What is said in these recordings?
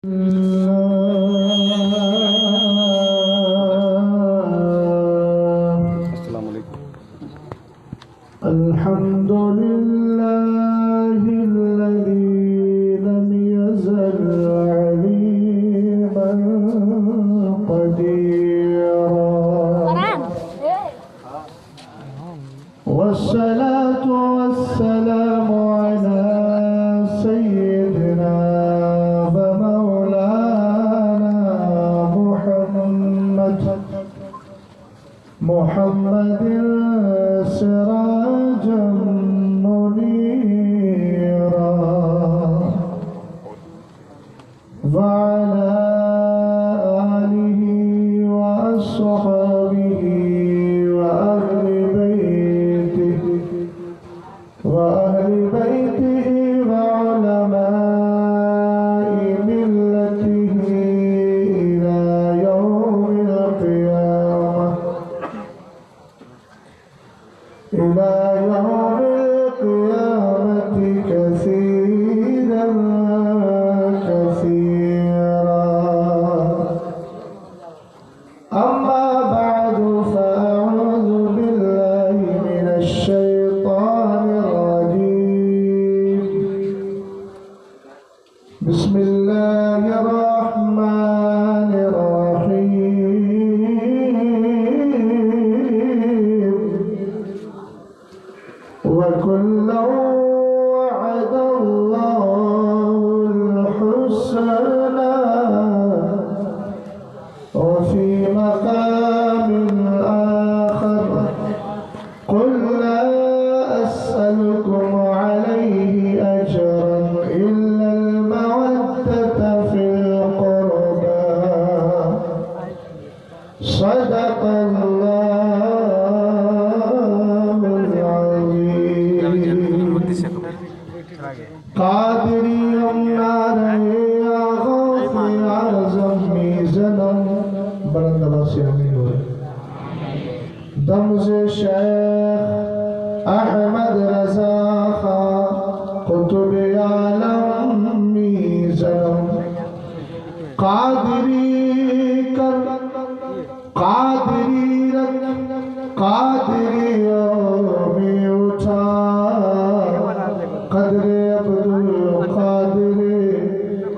السلام علیکم. الحمد لله الذي لم يزل عليما قديرا والصلاة والسلام على سيدنا ومولانا محمد سراجا منيرا وعلى آله وأصحابه وأهل بيته وعلماء ملته إلى يوم القيامة كثيرا كثيرا. أما بعد فأعوذ بالله من الشيطان الرجيم. بسم الله الرحمن الرحيم. وكلا وعد الله الحسنى وفي مقام آخر قل لا أسألكم عليه أجرا إلا المودة في القربى. صدق الله العظيم. قادری نارے آغاز اعظم میزنم بلند آواز سے آمین ہوئے. دمز شیخ احمد رضا خان قطب عالم میزنم. قادری کر قادری رکھ قادریوں میں اٹھا قدر عبدالقادر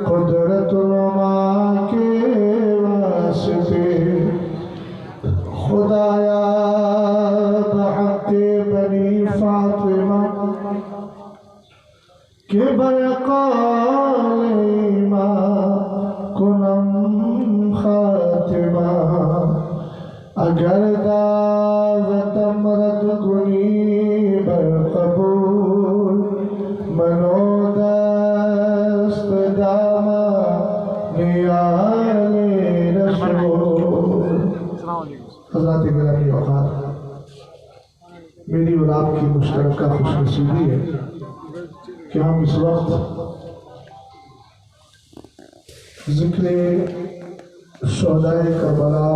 قدرت العلماء کے واسطے. خدایا بحق بنی فاطمہ کہ بقال ایمان کنم خاتمہ. اگر دعوت مرد کنی برقبول منو دست داما نیال رسول. حضرات گرامی اوقات، میری اور آپ کی مشترکہ خوش نصیبی ہے کہ ہم اس وقت ذکر شہدائے کربلا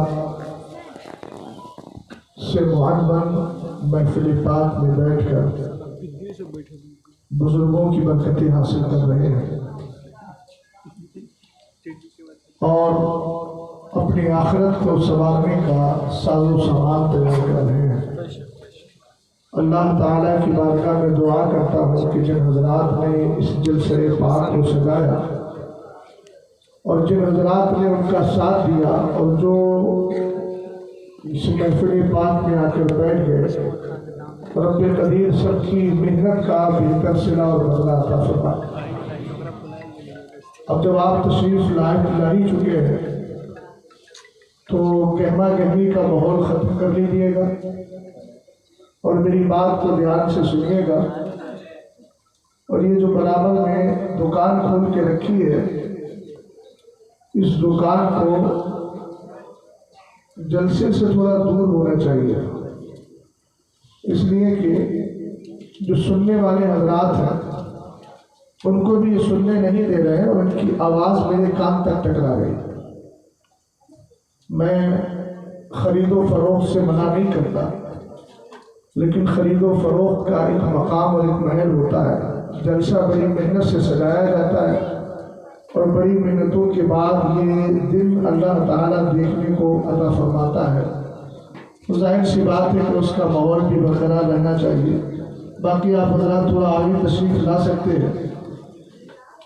سے معلم محفل پاک میں بیٹھ کر بزرگوں کی برکتیں حاصل کر رہے ہیں اور اپنی آخرت کو سنوارنے کا ساز و سامان تیار کر رہے ہیں. اللہ تعالیٰ کی بارگاہ میں دعا کرتا ہوں کہ جن حضرات نے اس جلسہ پاک کو سجایا اور جن حضرات نے ان کا ساتھ دیا اور جو اس محفل پاک میں آ کر بیٹھ گئے، رب قدیر سب کی محنت کا بہتر صلہ اور بدلہ عطا فرمائے. اب جب آپ تشریف لا ہی چکے ہیں تو گہما گہمی کا ماحول ختم کر لیجیے گا اور میری بات کو دھیان سے سنیے گا. اور یہ جو برابر میں دکان کھول کے رکھی ہے، اس دکان کو جلسے سے تھوڑا دور ہونا چاہیے، اس لیے کہ جو سننے والے حضرات ہیں ان کو بھی یہ سننے نہیں دے رہے اور ان کی آواز میرے کان تک ٹکرا گئی. میں خرید و فروخت سے منع نہیں کرتا، لیکن خرید و فروخت کا ایک مقام اور ایک محل ہوتا ہے. جلسہ بڑی محنت سے سجایا جاتا ہے اور بڑی محنتوں کے بعد یہ دن اللہ تعالیٰ دیکھنے کو عطا فرماتا ہے، تو ظاہر سی بات ہے کہ اس کا ماحول بھی برقرار رہنا چاہیے۔ باقی آپ حضرات تھوڑا آگے تشریف لا سکتے ہیں۔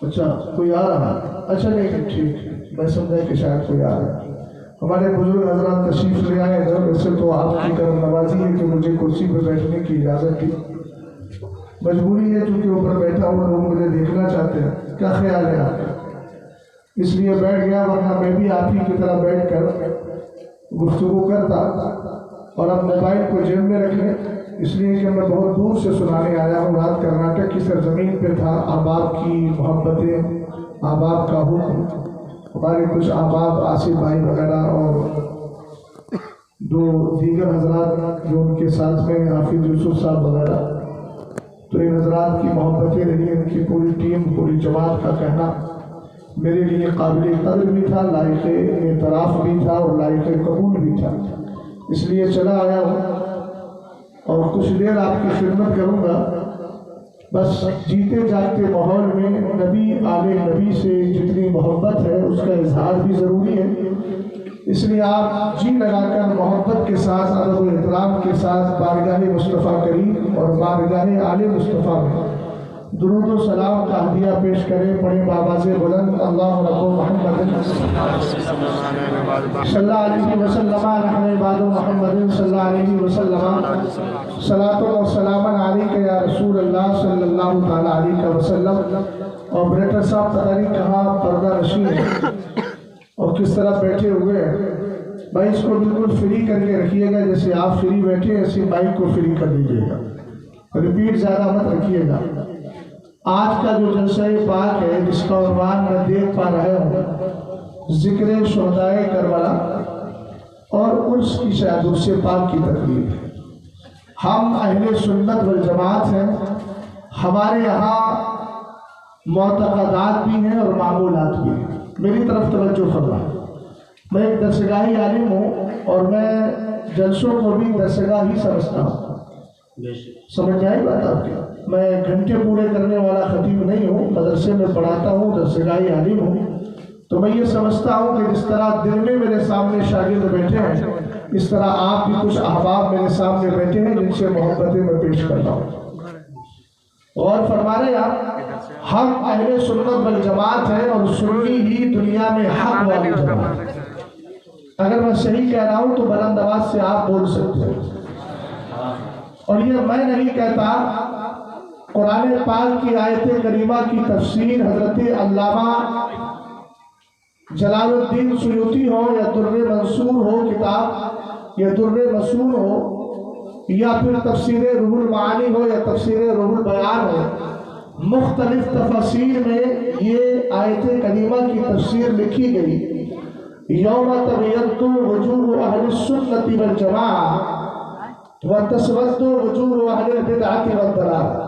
اچھا کوئی آ رہا ہے؟ اچھا نہیں ٹھیک، میں سمجھا کہ شاید کوئی آ رہا ہے۔ ہمارے بزرگ حضرات تشریف لے آئے ادھر، ویسے تو آپ کی کرم نوازی ہے کہ مجھے کرسی پہ بیٹھنے کی اجازت دی، مجبوری ہے چونکہ اوپر بیٹھا ہوں، لوگ مجھے دیکھنا چاہتے ہیں۔ کیا خیال ہے آپ کا؟ اس لیے بیٹھ گیا، ورنہ میں بھی آپ ہی کی طرح بیٹھ کر گفتگو کرتا، اور اب موبائل کو جیب میں رکھ لیں، اس لیے کہ میں بہت دور سے سنانے آیا ہوں۔ رات کرناٹک کی سرزمین پہ تھا، احباب کی محبتیں، احباب کا حکم، ہمارے کچھ احباب آصف بھائی وغیرہ اور دو دیگر حضرات جو ان کے ساتھ میں حافظ یوسف صاحب وغیرہ، تو ان حضرات کی محبتیں رہی، ان کی پوری ٹیم، پوری جماعت کا کہنا میرے لیے قابل قدر بھی تھا، لائق اعتراف بھی تھا اور لائق قبول بھی تھا، اس لیے چلا آیا ہوں اور کچھ دیر آپ کی خدمت کروں گا۔ بس جیتے جاگتے ماحول میں نبی آل نبی سے جتنی محبت ہے اس کا اظہار بھی ضروری ہے، اس لیے آپ جی لگا کر محبت کے ساتھ، ادب و احترام کے ساتھ بارگاہ مصطفیٰ کریم اور بارگاہ آل مصطفیٰ میں درود و سلام کا ہدیہ پیش کریں۔ پڑھیں بآواز بلند، اللہ رب محمد صلی اللہ علیہ وسلم، نحن عباد محمد صلی اللہ علیہ وسلم، صلاۃ و سلام علیک یا رسول اللہ صلی اللہ تعالیٰ علیہ وسلم۔ اور بریٹر صاحب پتہ نہیں کہاں پردہ نشین ہے اور کس طرح بیٹھے ہوئے ہیں، بھائی اس کو بالکل فری کر کے رکھیے گا، جیسے آپ فری بیٹھے ایسی مائک کو فری کر دیجیے گا، ریپیٹ زیادہ مت رکھیے گا۔ آج کا جو جلسہ پاک ہے جس کا عنوان میں دیکھ پا رہے ہوں، ذکر شہدائے کربلا اور عرس کی شاید عرس پاک کی تقریب ہے۔ ہم اہل سنت والجماعت ہیں، ہمارے یہاں معتقدات بھی ہیں اور معمولات بھی ہیں۔ میری طرف توجہ فرمائیں، میں ایک درسگاہی عالم ہوں اور میں جلسوں کو بھی درسگاہ ہی سمجھتا ہوں، سمجھ آئی بات آپ کی؟ میں گھنٹے پورے کرنے والا خطیب نہیں ہوں، مدرسے میں پڑھاتا ہوں، درسگاہی عالم ہوں، تو میں یہ سمجھتا ہوں کہ جس طرح دل میں میرے سامنے شاگرد بیٹھے ہیں، اس طرح آپ بھی کچھ احباب میرے سامنے بیٹھے ہیں جن سے محبتیں میں پیش کرتا ہوں۔ غور فرما رہے آپ، ہم اہل سنت والجماعت ہیں اور سنی ہی دنیا میں حق والی جماعت ہے۔ اگر میں صحیح کہہ رہا ہوں تو بلند آواز سے آپ بول سکتے ہیں، اور یہ میں نہیں کہتا، قرآن پاک کی آیت کریمہ کی تفسیر حضرت علامہ جلال الدین سیوطی ہو یا در منصور ہو کتاب، یا در مسور ہو، یا پھر تفسیر روح المعانی ہو یا تفسیر روح البیان ہو، مختلف تفاسیر میں یہ آیت کریمہ کی تفسیر لکھی گئی، یوم تبیض وجوہ اہل السنت والجماعہ وتسود وجوہ اہل البدعۃ والضلالہ۔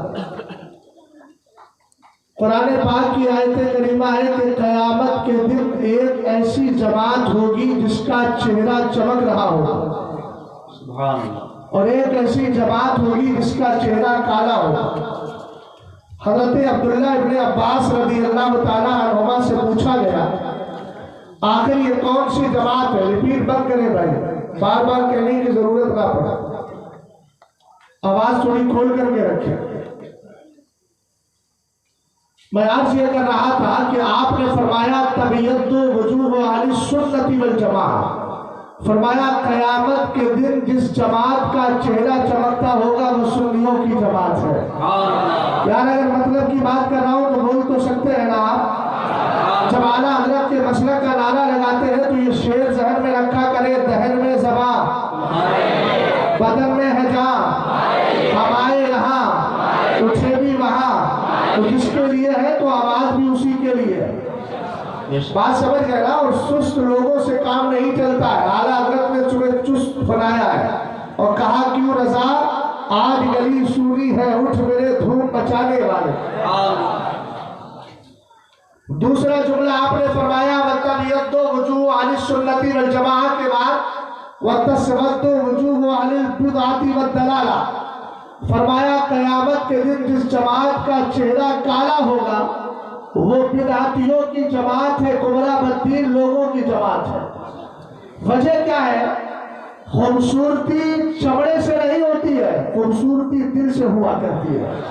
قرآن پاک کی آیت کریمہ ہے کہ قیامت کے دن ایک ایسی جماعت ہوگی جس کا چہرہ چمک رہا ہوگا، اور ایک ایسی جماعت ہوگی جس کا چہرہ کالا ہوگا۔ حضرت عبداللہ ابن عباس رضی اللہ تعالیٰ عنہما سے پوچھا گیا، آخر یہ کون سی جماعت ہے؟ ریپیٹ بند کریں بھائی، بار بار کہنے کی ضرورت نہ پڑے، آواز تھوڑی کھول کر کے رکھیں۔ میں عرض یہ کر رہا تھا کہ آپ نے فرمایا تبیض وجوہ اہل السنت والجماعہ، فرمایا قیامت کے دن جس جماعت کا چہرہ چمکتا ہوگا وہ سنیوں کی جماعت ہے۔ یار اگر مطلب کی بات کر رہا ہوں تو بول تو سکتے ہیں نا آپ؟ جب اعلیٰ حضرت کے مسلک کا نعرہ لگاتے ہیں تو یہ شعر ذہن میں رکھا کرے، دہن میں زباں، بدن میں ہے جان، ہم آئے یہاں اٹھے بھی وہاں، تو جس کے لیے ہے تو آواز بھی اسی کے لیے ہے۔ بات سمجھ گئے نا؟ اور سست لوگوں سے کام نہیں چلتا ہے۔ اعلیٰ حضرت نے تمہیں چست بنایا ہے اور کہا کیوں رضا آج گلی سونی ہے، اٹھ میرے دھوم مچانے والے۔ دوسرا جملہ آپ نے فرمایا وَتَبْيَضُّ وُجُوهُ أَهْلِ السُّنَّةِ وَالْجَمَاعَةِ کے بعد وَتَسْوَدُّ وُجُوهُ أَهْلِ الْبِدْعَةِ وَالضَّلَالَةِ، فرمایا قیامت کے دن جس جماعت کا چہرہ کالا ہوگا وہ بدعتیوں کی جماعت ہے، گمراہ بدین لوگوں کی جماعت ہے۔ وجہ کیا ہے؟ خوبصورتی چمڑے سے نہیں ہوتی ہے، خوبصورتی دل سے ہوا کرتی ہے۔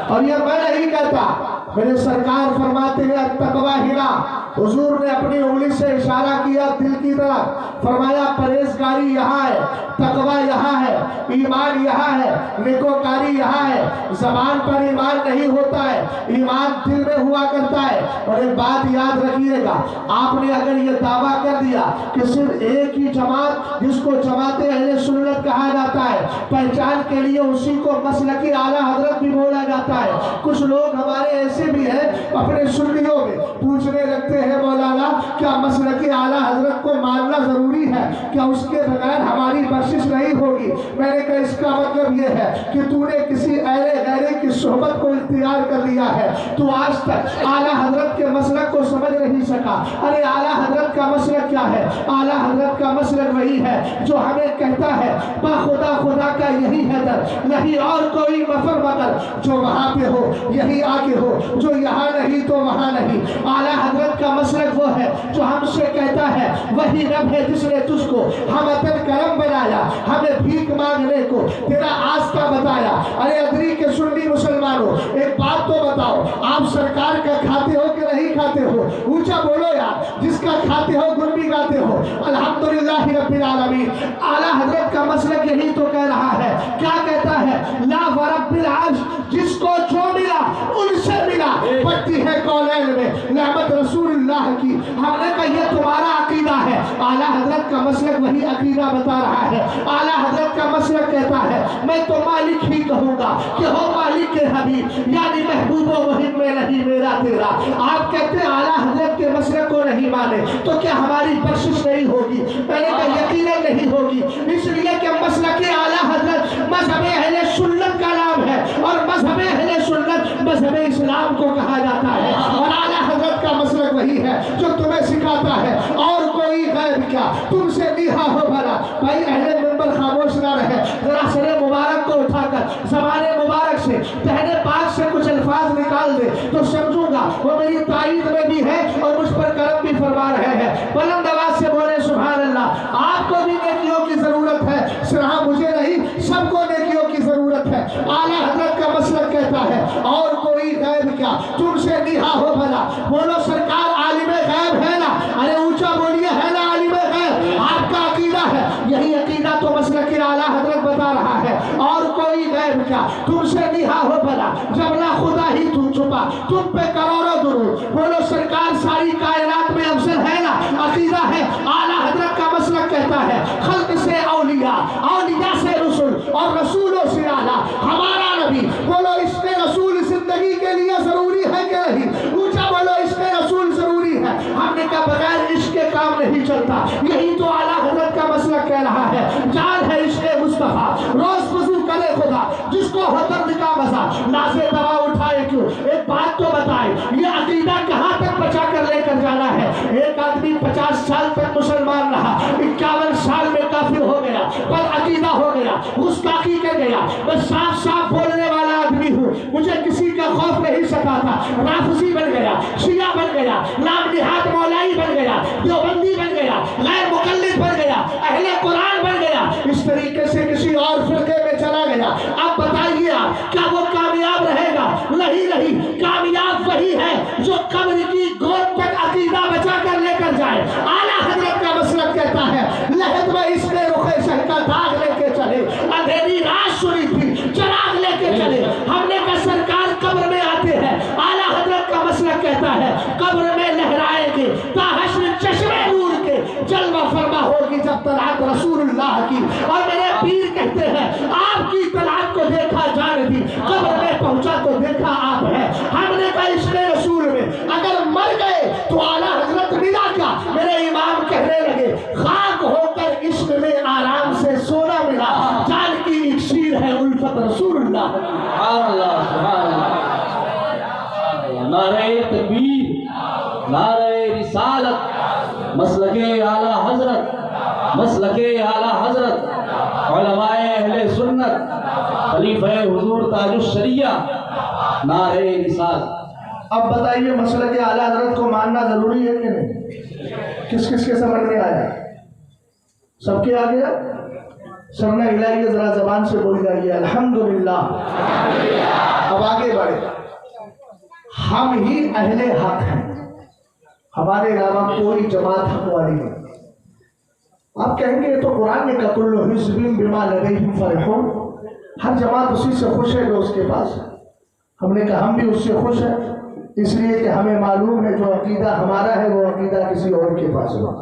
اور یہ میں نہیں کہتا، میرے سرکار فرماتے ہیں التقویٰ ہنا، حضور نے اپنی انگلی سے اشارہ کیا دل کی طرف، فرمایا پرہیزگاری یہاں ہے، تقویٰ یہاں ہے، ایمان یہاں ہے، نیکوکاری یہاں ہے۔ زبان پر ایمان نہیں ہوتا ہے، ایمان دل میں ہوا کرتا ہے۔ اور ایک بات یاد رکھیے گا، آپ نے اگر یہ دعویٰ کر دیا کہ صرف ایک ہی جماعت جس کو جماعت اہل سنت کہا جاتا ہے، پہچان کے لیے اسی کو مسلکی اعلیٰ حضرت بھی بولا جاتا ہے۔ کچھ لوگ ہمارے ایسے بھی ہیں اپنے سنیوں میں پوچھنے لگتے ہیں مولانا کیا مسلکی اعلیٰ حضرت کو ماننا ضروری ہے؟ کیا اس کے بغیر ہماری بخشش نہیں ہوگی؟ میں نے کہا اس کا مطلب یہ ہے کہ تو نے کسی اہل غیرے کی صحبت کو اختیار کر لیا ہے، تو آج تک اعلیٰ حضرت کے مسلک کو سمجھ نہیں سکا۔ ارے اعلیٰ حضرت کا مسلک کیا ہے؟ اعلیٰ حضرت کا مسلک وہی ہے جو ہمیں کہتا ہے خدا خدا کا یہی ہے در، نہیں اور کوئی مفر مگر، جو وہاں پہ ہو یہی آگے ہو، جو یہاں نہیں تو وہاں نہیں۔ اعلیٰ حضرت کا مسلک وہ ہے جو ہم سے کہتا ہے وہی رب ہے جس نے تجھ کو ہم اپن کرم بنایا، ہمیں بھیک مانگنے کو تیرا آستہ بتایا۔ ارے ادری کے سنی مسلمانوں، ایک بات تو بتاؤ، آپ سرکار کا کھاتے ہو کہ نہیں کھاتے ہو؟ اونچا بولو یار، جس کا کھاتے ہو گن بھی گاتے ہو۔ الحمدللہ رب العالمین۔ اعلیٰ حضرت کا مسلک یہی تو کہہ رہا ہے، کیا کہتا ہے؟ لا ورب العرش، جس کو جو ملا ان سے ملا، پڑتی ہے قولین میں نعمت رسول اللہ کی۔ ہم نے کہا یہ تمہارا عقیدہ ہے، اعلیٰ حضرت کا مسلک وہی عقیدہ بتا رہا ہے۔ اعلیٰ حضرت کا مسلک کہتا ہے میں تو مالک ہی کہوں گا کہ ہو مالک کے حبیب، یعنی محبوب و مہم میں نہیں میرا تیرا۔ آپ کہتے ہیں اعلیٰ حضرت کے مسلک کو نہیں مانے تو کیا ہماری بخشش نہیں ہوگی؟ میں نے کہا یقیناً نہیں ہوگی، اس لیے کہ مسلک اعلیٰ حضرت مذہب اہل سنت کا نام ہے، اور مذہب اہل سنت مذہب اسلام کو کہا جاتا ہے۔ اور اعلیٰ حضرت کا مسلک وہی ہے جو تمہیں سکھاتا ہے اور کوئی غیب کیا، تم سے نیہا ہو بھلا۔ بھائی اہل منبر خاموش نہ رہے، ذرا سر مبارک کو اٹھا کر زبان مبارک سے دہن پاک سے کچھ الفاظ نکال دے تو سمجھوں گا وہ میری تائید میں بھی ہے اور مجھ پر کرم بھی فرما رہے ہیں۔ بلند آواز سے بولے سبحان اللہ۔ آپ کو بھی نیکیوں کی ضرورت ہے، صرف مجھے نہیں، سب کو نیکیوں کی ضرورت ہے۔ اعلیٰ حضرت کا مسلک کہتا ہے اور کوئی غیب کیا، تم سے نیہا ہو بھلا۔ بولو سرکار عالم غیب ہے نا؟ ارے اونچا بولیے ہے نا عالم غیب؟ آپ کا عقیدہ ہے، یہی عقیدہ تو مسلک اعلیٰ حضرت بتا رہا ہے، اور کوئی غیب کیا، تم سے نیہا ہو بھلا، جب نہ خدا ہی تم چھپا، تم پہ کروڑوں درود۔ بولو سرکار ساری کائنات میں افضل ہے نا؟ عقیدہ ہے۔ اعلیٰ حضرت کا مسلک کہتا ہے خلق سے اولیاء، اولیاء سے رسول، اور رسولوں سے اعلیٰ ہمارا نبی۔ بولو عشق رسول زندگی کے لیے ضروری ہے کہ نہیں؟ اونچا بولو عشق رسول ضروری ہے۔ ہم نے کہا بغیر عشق کے کام نہیں چلتا، یہی تو اعلیٰ حضرت کا مسلک کہہ رہا ہے۔ جان ہے عشق مصطفیٰ، روز وضو کرے خدا، جس کو ہو درد کا مزہ، نازے دوا اٹھائے کیوں؟ ایک بات تو بتائے، یہ عقیدہ کہاں تک بچا کر لے کر جانا ہے؟ ایک آدمی 50 سال تک مسلمان رہا، 51 سال میں کافر ہو گیا، پر عقیدہ ہو گیا، گستاخی کے گیا۔ میں صاف صاف بولنے والا آدمی ہوں، مجھے کسی کا خوف نہیں سکھاتا۔ رافضی بن گیا، شیعہ بن گیا، نام نہاد مولائی بن گیا، دیوبندی بن گیا، غیر مقلد بن گیا، اہل قرآن بن گیا، اس طریقے سے کسی اور فرقے میں چلا گیا۔ اب بتائیے آپ کیا وہ کامیاب رہے گا؟ نہیں، کامیاب وہی ہے جو قبر کی گود تک عقیدہ بچا کر لے کر جائے۔ اعلیٰ حضرت کا مسلک کہتا ہے لحد میں اس نے رخ شہ کا داغ لے کے چلے، اندھیری رات سنی تھی چراغ لے کے چلے۔ ہم نے کہا سرکار قبر میں آتے ہیں، اعلیٰ حضرت کا مسلک کہتا ہے قبر میں لہرائیں گے تا حشر چشمے نور کے، جلوہ فرما ہوگی جب طلعت رسول اللہ کی۔ اور میرے پیر کہتے ہیں آپ کی طلعت کو دیکھا جان دی، قبر میں پہنچا تو دیکھا آپ ہے۔ ہم نے کہا عشق رسول میں اگر مر گئے تو اعلیٰ حضرت ملا کیا؟ میرے امام کہنے لگے خاک ہو کر عشق میں آرام سے سونا ملا، جان کی اکسیر ہے الفت رسول اللہ۔ سبحان اللہ، سبحان اللہ، نعرہ تکبیر، نعرہ رسالت، مسلک اعلیٰ حضرت، مسلک اعلیٰ حضرت، علماء اہل سنت، خلیفہ حضور تاج الشریعہ، نعرہ رسالت۔ اب بتائیے مسلک اعلیٰ حضرت کو ماننا ضروری ہے کہ نہیں؟ کس کس کے سمجھ میں آیا؟ سب کے آگے سرنا ہلائیے، ذرا زبان سے بول جائیے الحمدللہ۔ اب آگے بڑھے، ہم ہی اہل حق ہیں، ہمارے علاوہ کوئی جماعت حق والی نہیں۔ آپ کہیں گے تو قرآن نے کہا کل حزب بما لدیہم فرحون، ہر جماعت اسی سے خوش ہے جو اس کے پاس ہے۔ ہم نے کہا ہم بھی اس سے خوش ہیں، اس لیے کہ ہمیں معلوم ہے جو عقیدہ ہمارا ہے وہ عقیدہ کسی اور کے پاس ہے۔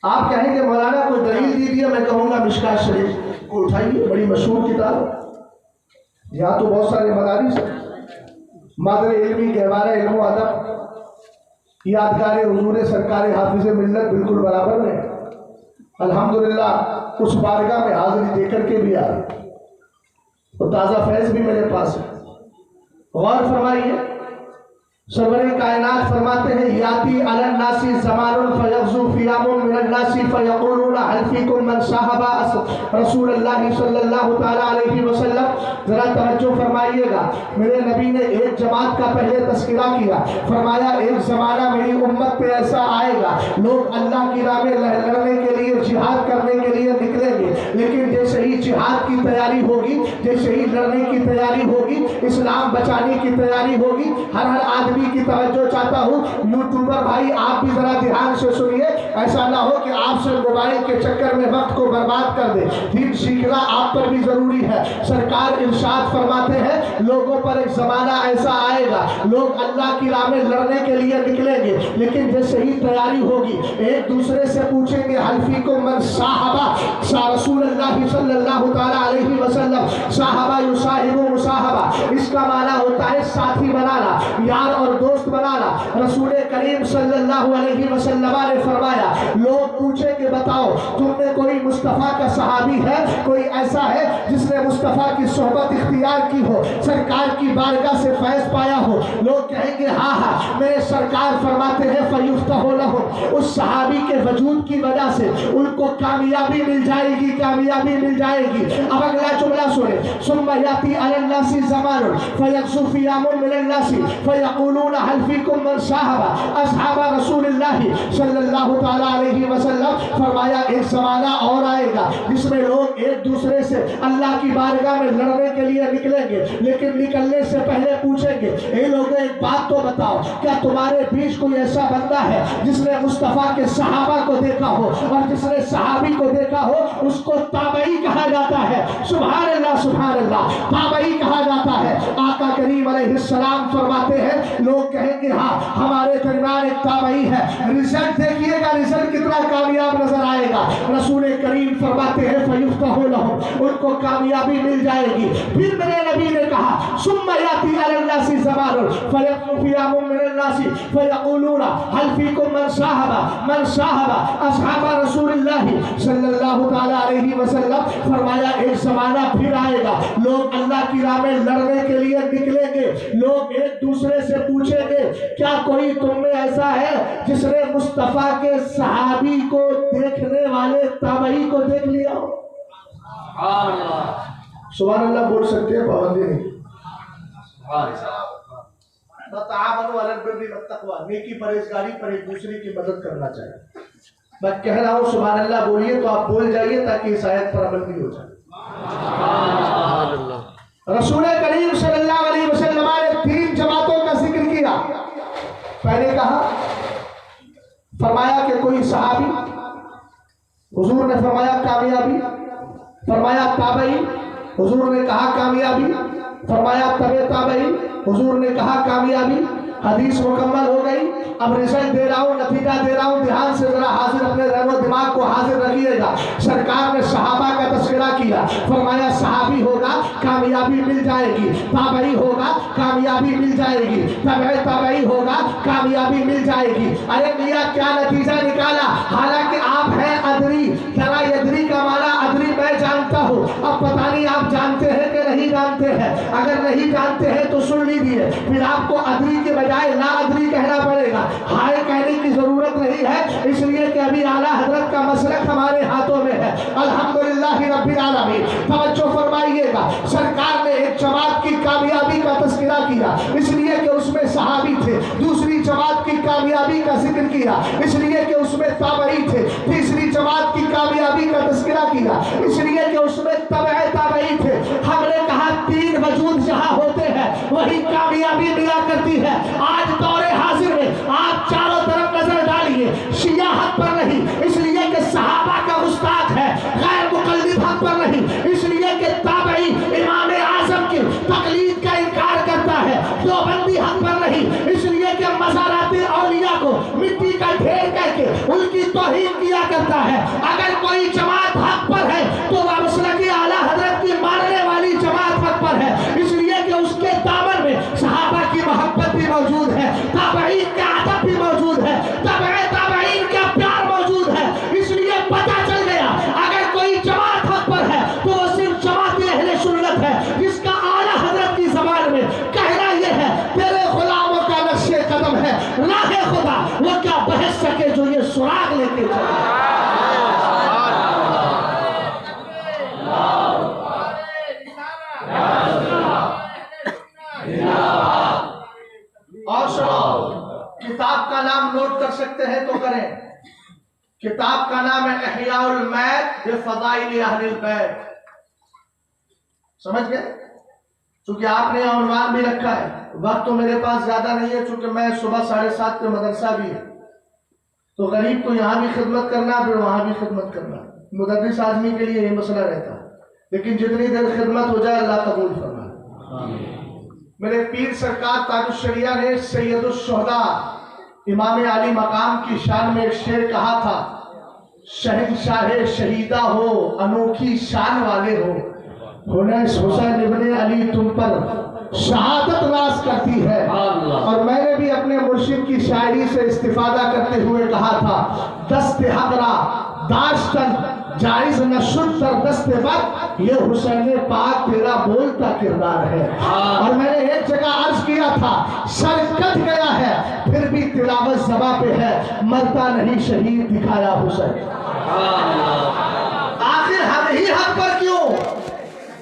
آپ کہیں گے مولانا کوئی دلیل دیجیے، میں کہوں گا مشکات شریف کو اٹھائیے، بڑی مشہور کتاب ہے، یہاں تو بہت سارے مدارس ہیں، مادر علمی گہوارہ علم و ادب، یادگار حضور سرکار حافظ ملت بالکل برابر ہے۔ الحمدللہ اس بارگاہ میں حاضری دے کر کے بھی آ رہے، اور تازہ فیض بھی میرے پاس ہے۔ غور فرمائیے، سرور کائنات فرماتے ہیں یاتی علی الناس زمان فیغزو فیام من الناس فیقولون هل فیکم من صاحب رسول اللہ صلی اللہ تعالی علیہ وسلم۔ ذرا توجہ فرمائیے گا، میرے نبی نے ایک جماعت کا پہلے تذکرہ کیا، فرمایا ایک زمانہ میری امت پہ ایسا آئے گا، لوگ اللہ کی راہ میں لڑنے کے لیے جہاد کرنے کے لیے نکلیں گے، لیکن جیسے ہی جہاد کی تیاری ہوگی، جیسے ہی لڑنے کی تیاری ہوگی، اسلام بچانے کی تیاری ہوگی، ہر آدمی کی توجہ چاہتا ہوں یوٹیوبر بھائی آپ بھی ذرا دھیان سے سنیے، ایسا نہ ہو کہ آپ سے موبائل کے چکر میں وقت کو برباد کر دے، دین سیکھنا آپ پر بھی ضروری ہے۔ سرکار ارشاد فرماتے ہیں لوگوں پر ایک زمانہ ایسا آئے گا، لوگ اللہ کی راہ میں لڑنے کے لیے نکلیں گے، لیکن جیسے ہی تیاری ہوگی ایک دوسرے سے پوچھیں گے هل فیکم من صاحب رسول اللہ صلی اللہ تعالی علیہ وسلم۔ صاحبہ یصاحب مصاحبہ، اس کا معنی ہوتا ہے ساتھی بنانا، یار اور دوست بنانا۔ رسول کریم صلی اللہ علیہ وسلم نے فرمایا لوگ پوچھیں کہ بتاؤ تم میں کوئی مصطفیٰ کا صحابی ہے، کوئی ایسا ہے جس نے مصطفیٰ کی صحبت اختیار کی ہو، سرکار کی بارگاہ سے فیض پایا ہو؟ لوگ کہیں گے ہاں ہاں، میرے سرکار فرماتے ہیں فیفتح لہم، اس صحابی کے وجود کی وجہ سے ان کو کامیابی مل جائے گی، کامیابی مل جائے گی۔ اب اگلا جملہ سنیں، ثم یاتی علی الناس زمان فیغزو فیام من الناس فیقولون هل فیکم من صاحب اصحاب رسول اللہ صلی اللہ تعالی علیہ وسلم۔ فرمایا ایک زمانہ اور آئے گا جس میں لوگ ایک دوسرے سے اللہ کی بارگاہ میں لڑنے کے لیے نکلیں گے، لیکن نکلنے سے پہلے پوچھیں گے اے لوگوں ایک بات تو بتاؤ، کیا تمہارے بیچ کوئی ایسا بندہ ہے جس نے مصطفیٰ کے صحابہ کو دیکھا ہو، اور جس نے صحابی کو دیکھا ہو اس کو تابعی کہا جاتا ہے۔ سبحان اللہ سبحان اللہ، تابعی کہا جاتا ہے۔ آقا کریم علیہ السلام فرماتے ہیں لوگ کہیں گے ہاں ہمارے درمیان ایک تابعی ہے، رزلٹ دیکھیے گا رزلٹ کتنا کامیاب نظر آئے گا۔ رسول کریم فرماتے ہیں فیفتح لہم، ان کو کامیابی مل جائے گی۔ پھر میرے نبی نے کہا ثم یاتی علی الناس زمان فیقوم فیام من الناس فیقولون هل فیکم من صاحب اصحاب رسول اللہ صلی اللہ تعالی علیہ وسلم۔ فرمایا ایک زمانہ پھر آئے گا، لوگ اللہ کی راہ میں لڑنے کے لیے نکلیں گے، لوگ ایک دوسرے سے پوچھیں گے کیا کوئی تم میں ایسا ہے جس نے مصطفیٰ کے صحابی کو دیکھنے والے تابعی کو دیکھ لیا ہو؟ سبحان اللہ بول سکتے ہیں، پابندی نہیں۔ تعاونوا علی البر والتقوی، نیکی پرہیزگاری پر ایک دوسرے کی مدد کرنا چاہیے۔ میں کہہ رہا ہوں سبحان اللہ بولیے تو آپ بول جائیے تاکہ اس آیت پر عمل بھی ہو جائے۔ رسول کریم صلی اللہ علیہ وسلم نے 3 جماعتوں کا ذکر کیا۔ پہلے کہا فرمایا کہ کوئی صحابی، حضور نے فرمایا کامیابی، فرمایا تابعی، حضور نے کہا کامیابی، فرمایا تبع تابعی، حضور نے کہا کامیابی۔ حدیث مکمل ہو گئی، اب رزلٹ دے رہا ہوں، نتیجہ دے رہا ہوں، دھیان سے ذرا حاضر اپنے ذہن و دماغ کو حاضر رکھیے گا۔ سرکار نے صحابہ کا تذکرہ کیا، فرمایا صحابی ہوگا کامیابی مل جائے گی، تابعی ہوگا کامیابی مل جائے گی، تبع تابعی ہوگا کامیابی مل جائے گی۔ ارے میاں کیا نتیجہ نکالا؟ حالانکہ آپ ہیں ادری، ذرا یدری کا معنی ادری میں جانتا ہوں، اب پتہ نہیں آپ جانتے ہیں کہ نہیں جانتے ہیں۔ اگر نہیں جانتے ہیں تو سن لیجیے، پھر آپ کو ادری کے بجائے لا ادری کہنا پڑے گا۔ ہائے کہنے کی ضرورت نہیں ہے، اس لیے کہ ابھی اعلیٰ حضرت کا کا مسلک ہمارے ہاتھوں میں ہے الحمدللہ رب العالمین۔ توجہ فرمائیے گا، سرکار نے ایک جماعت کی کامیابی کا تذکرہ کیا اس لیے کہ اس میں صحابی تھے، دوسری جماعت کی کامیابی کا ذکر کیا اس لیے کہ اس میں تابعی تھے، تیسری جماعت کی کامیابی کا تذکرہ کیا اس لیے کہ اس میں تبع تابعی تھے۔ ہم نے کہا تین وجود جہاں ہوتے ہیں وہی کامیابی ملا کرتی ہے۔ آج دور حاضر میں آپ چاروں طرف نظر ڈالیے، شیعہ حق پر نہیں اس لیے کہ صحابہ کا استاد ہے، غیر مقلد حق پر نہیں اس لیے کہ تابعی امام اعظم کی تقلید کا انکار کرتا ہے، دیوبندی حق پر نہیں اس لیے کہ مزارات اولیاء کو مٹی کا ڈھیر کر کے ان کی توہین کیا کرتا ہے۔ اگر کوئی جماعت حق پر ہے تو وہ مسلک اعلیٰ حضرت کی ماننے والی جماعت حق پر ہے، اس لیے کہ اس کے دامن میں صحابہ کی محبت بھی موجود ہے، تابعین کا ادب بھی موجود ہے، تابع تابعین کا پیار موجود ہے۔ اس لیے پتہ چل گیا اگر کوئی جماعت حق پر ہے تو وہ صرف جماعت اہل سنت ہے، جس کا اعلیٰ حضرت کی زبان میں کہنا یہ ہے تیرے غلاموں کا نقش قدم ہے راہ خدا، وہ کیا بحث سکے جو یہ سراغ لے کے چلے۔ اور سنو، کتاب کا نام نوٹ کر سکتے ہیں تو کریں، کتاب کا نام ہے احیاء المیت بفضائل اہل البیت، سمجھ گئے؟ چونکہ آپ نے عنوان بھی رکھا ہے، وقت تو میرے پاس زیادہ نہیں ہے چونکہ میں صبح 7:30 پہ مدرسہ بھی ہے تو غریب کو یہاں بھی خدمت کرنا پھر وہاں بھی خدمت کرنا، مدرس آدمی کے لیے یہ مسئلہ رہتا ہے، لیکن جتنی دیر خدمت ہو جائے اللہ قبول فرمائے۔ میرے پیر سرکار تاج الشریعہ نے سید الشہداء امام علی مقام کی شان میں ایک شعر کہا تھا، شہنشاہ شہیدہ ہو انوکھی شان والے ہو، حنیس حسین ابن علی تم پر شہادت ناز کرتی ہے۔ اور میں نے بھی اپنے مرشد کی شاعری سے استفادہ کرتے ہوئے کہا تھا، دست حق را داشتن جائز نشد در دست بد، یہ حسین پاک تیرا بولتا کردار ہے۔ اور میں نے ایک جگہ عرض کیا تھا، سر کٹ گیا ہے پھر بھی تلاوت زباں پہ ہے، مرتا نہیں شہید دکھایا حسین۔ آخر ہم ہی حق پر کیوں؟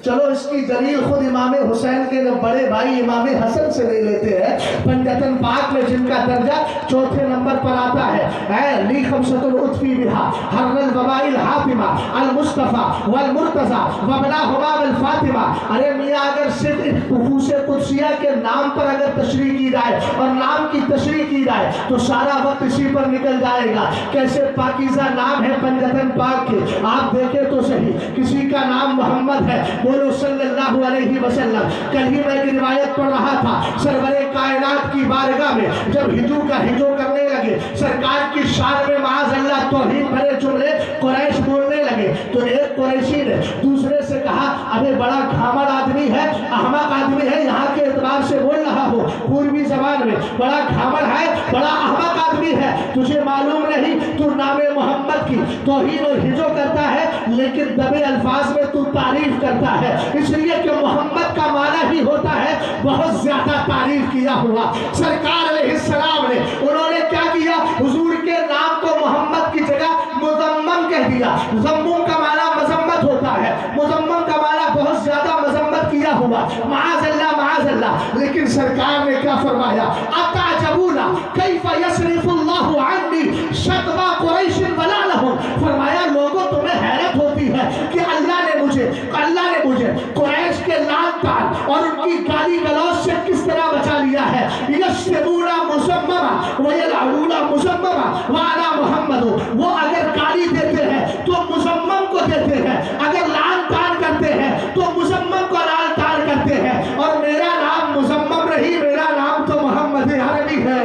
چلو اس کی دلیل خود امام حسین کے بڑے بھائی امام حسن سے لے لیتے ہیں، پنجتن پاک میں جن کا درجہ 4 نمبر پر آتا ہے، اے لی خمسۃ العطفی بہا حر الوباء الحاتمہ المصطفیٰ والمرتضیٰ وابناہما والفاطمہ۔ ارے میاں اگر صرف نفوس قدسیہ کے نام پر اگر تشریح کی جائے اور نام کی تشریح کی جائے تو سارا وقت اسی پر نکل جائے گا، کیسے پاکیزہ نام ہے پنجتن پاک کے۔ آپ دیکھیں تو صحیح، کسی کا نام محمد ہے، بولو صلی اللہ علیہ وسلم۔ کل ہی میں ایک روایت پڑھ رہا تھا، سرور کائنات کی بارگاہ میں جب ہجو کا ہجو کرنے لگے، سرکار کی شان میں معاذ اللہ توہین بھرے جملے قریش بولنے لگے تو ایک قریشی نے دوسرے سے کہا، ابے بڑا گھامڑ آدمی ہے، احمق آدمی ہے، یہاں کے اعتبار سے بول رہا ہو پوروی زبان میں، بڑا گھامڑ ہے، بڑا احمق آدمی ہے، تجھے معلوم نہیں تو نام محمد کی توہین اور ہجو کرتا ہے لیکن دبے الفاظ میں تو تعریف کرتا ہے، اس لیے کہ محمد کا معنی ہی ہوتا ہے بہت زیادہ تعریف کیا ہوا۔ سرکار علیہ السلام نے انہوں نے کیا کیا، حضور کے نام کو محمد کی جگہ مذمم کہہ دیا۔ ذمم کا معنی مذمت ہوتا ہے، مذمم کا معنی بہت زیادہ مذمت کیا ہوا، معاذ اللہ معاذ اللہ۔ لیکن سرکار نے کیا فرمایا، اتعجبون کیف یصرف اللہ عنی شتم قریش ضلالہم، فرمایا لوگوں تمہیں حیرت ہوتی ہے کہ اللہ نے مجھے قریش کے لعن طعن اور ان کی گالی گلوچ سے کس طرح بچا لیا ہے۔ یشتمون مذمما ویلعنون مذمما وعلی محمد، وہ اگر گالی دیتے ہیں تو مذمم کو دیتے ہیں، اگر لعن طعن کرتے ہیں تو مذمم کو لعن طعن کرتے ہیں، اور میرا نام مذمم نہیں، میرا نام تو محمد عربی ہے۔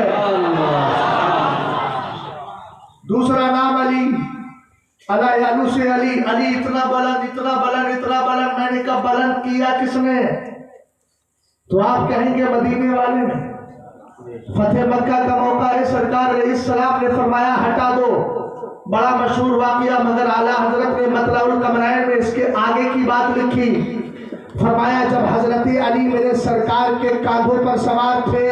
دوسرا نام علی، علی سے علی، علی اتنا بلند اتنا بلند اتنا بلند، میں نے کہا بلند کیا کس نے؟ تو آپ کہیں گے مدینے والے نے۔ فتح مکہ کا موقع ہے، سرکار علیہ السلام نے فرمایا ہٹا دو، بڑا مشہور واقعہ، مگر اعلیٰ حضرت نے مطلع القمرین میں اس کے آگے کی بات لکھی، فرمایا جب حضرت علی میرے سرکار کے کاندھوں پر سوار تھے،